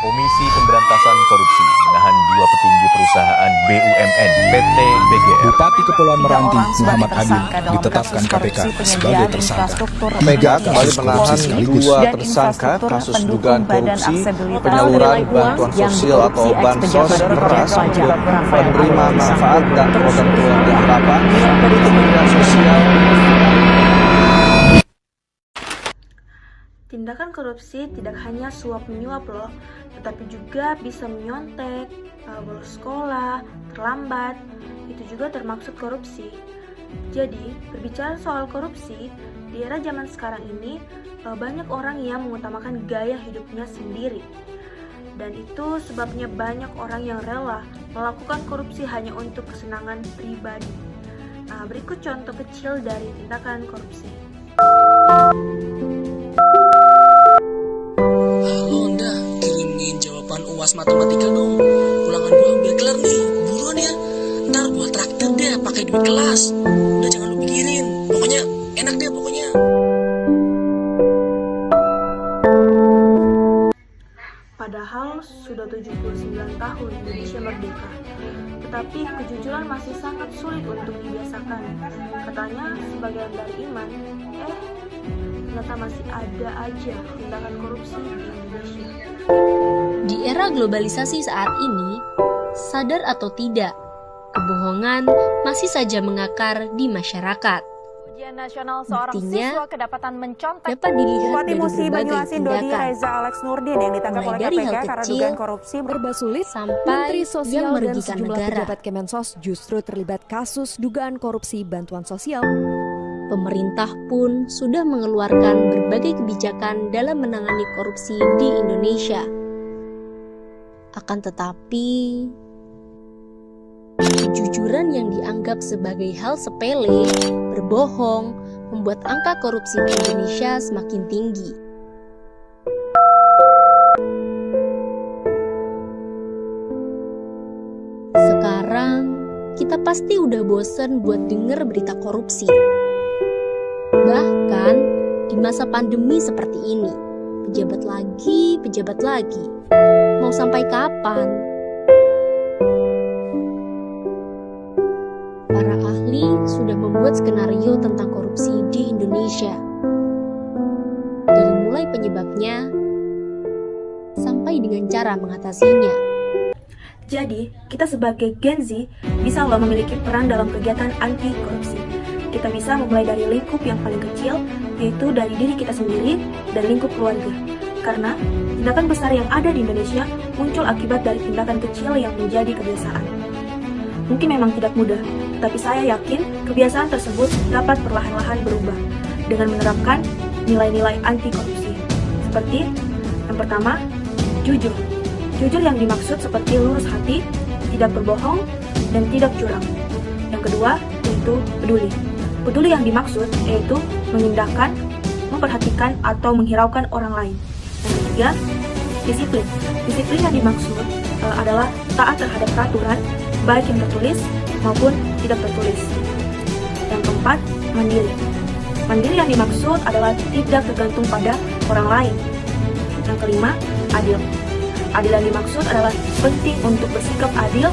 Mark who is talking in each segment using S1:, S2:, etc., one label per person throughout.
S1: Komisi Pemberantasan Korupsi menahan dua petinggi perusahaan BUMN PT BGR.
S2: Bupati Kepulauan Meranti Muhammad Adil ditetapkan KPK sebagai tersangka.
S3: KPK kembali menahan dua tersangka kasus dugaan korupsi penyaluran bantuan sosial atau bansos beras untuk penerima manfaat dan program keluarga harapan di Kementerian Sosial.
S4: Tindakan korupsi tidak hanya suap-menyuap loh, tetapi juga bisa menyontek, bolos sekolah, terlambat, itu juga termaksud korupsi. Jadi, berbicara soal korupsi, di era zaman sekarang ini, banyak orang yang mengutamakan gaya hidupnya sendiri. Dan itu sebabnya banyak orang yang rela melakukan korupsi hanya untuk kesenangan pribadi. Berikut contoh kecil dari tindakan korupsi.
S5: UAS matematika dong, ulangan gua hampir kelar nih, buruan ya, ntar gua traktir deh pakai duit kelas, udah jangan lu pikirin, pokoknya enak deh pokoknya.
S4: Padahal sudah 79 tahun Indonesia merdeka, tetapi kejujuran masih sangat sulit untuk dibiasakan. Katanya sebagian dari iman, ternyata masih ada aja tindakan korupsi di Indonesia.
S6: Di era globalisasi saat ini, sadar atau tidak, kebohongan masih saja mengakar di masyarakat.
S7: Ujian nasional seorang
S6: Buktinya,
S7: siswa kedapatan mencontek
S6: dapat dilihat
S8: Bupati
S6: dari
S8: Musi
S6: berbagai
S8: Banyuasin Dodi
S6: tindakan,
S8: Reza Alex Nurdin yang ditangkap
S6: mulai
S8: oleh
S6: dari
S8: KPK
S6: hal
S8: karena
S6: kecil
S8: dugaan korupsi
S9: Berbasulif,
S6: sampai
S9: Menteri
S6: yang
S9: Sosial dan
S6: merugikan
S9: sejumlah
S6: negara.
S9: pejabat Kemensos justru terlibat kasus dugaan korupsi bantuan sosial.
S6: Pemerintah pun sudah mengeluarkan berbagai kebijakan dalam menangani korupsi di Indonesia. Akan tetapi, kejujuran yang dianggap sebagai hal sepele, berbohong, membuat angka korupsi di Indonesia semakin tinggi. Sekarang, kita pasti udah bosen buat denger berita korupsi. Bahkan, di masa pandemi seperti ini, pejabat lagi. Mau sampai kapan? Para ahli sudah membuat skenario tentang korupsi di Indonesia. Dari mulai penyebabnya, sampai dengan cara mengatasinya.
S4: Jadi, kita sebagai Gen Z bisa loh memiliki peran dalam kegiatan anti korupsi. Kita bisa memulai dari lingkup yang paling kecil, yaitu dari diri kita sendiri dan lingkup keluarga. Karena tindakan besar yang ada di Indonesia muncul akibat dari tindakan kecil yang menjadi kebiasaan. Mungkin memang tidak mudah, tapi saya yakin kebiasaan tersebut dapat perlahan-lahan berubah dengan menerapkan nilai-nilai anti korupsi. Seperti yang pertama, jujur. Jujur yang dimaksud seperti lurus hati, tidak berbohong, dan tidak curang. Yang kedua, yaitu peduli. Peduli yang dimaksud yaitu mengindahkan, memperhatikan, atau menghiraukan orang lain. Yang ketiga, disiplin. Disiplin yang dimaksud adalah taat terhadap peraturan, baik yang tertulis maupun tidak tertulis. Yang keempat, mandiri. Mandiri yang dimaksud adalah tidak tergantung pada orang lain. Yang kelima, adil. Adil yang dimaksud adalah penting untuk bersikap adil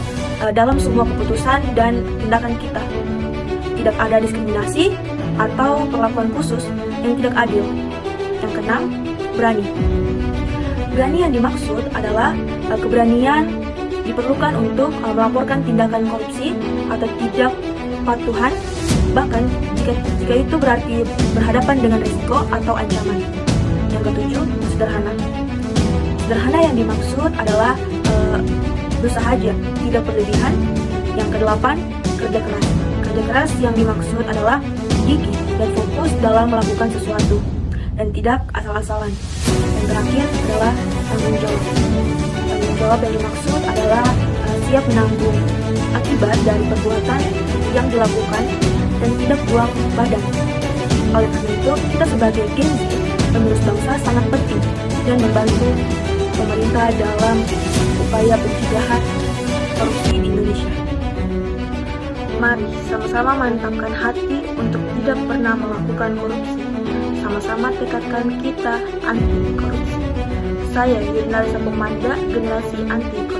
S4: dalam semua keputusan dan tindakan kita. Tidak ada diskriminasi atau perlakuan khusus yang tidak adil. Yang keenam, berani. Berani yang dimaksud adalah keberanian diperlukan untuk melaporkan tindakan korupsi atau tidak patuhan, bahkan jika itu berarti berhadapan dengan risiko atau ancaman. Yang ketujuh, sederhana. Sederhana yang dimaksud adalah berusaha aja, tidak berlebihan. Yang kedelapan, kerja keras. Kerja keras yang dimaksud adalah gigih dan fokus dalam melakukan sesuatu dan tidak asal-asalan. Yang terakhir adalah tanggung jawab. Tanggung jawab yang dimaksud adalah siap menanggung akibat dari perbuatan yang dilakukan dan tidak buang badan. Oleh karena itu, kita sebagai Gen Z, penerus bangsa sangat penting dan membantu pemerintah dalam upaya pencegahan korupsi di Indonesia. Mari sama-sama mantapkan hati untuk tidak pernah melakukan korupsi. Sama-sama tekadkan kita anti korupsi. Saya, Yurnalisa Pemanda, Generasi Anti Korupsi.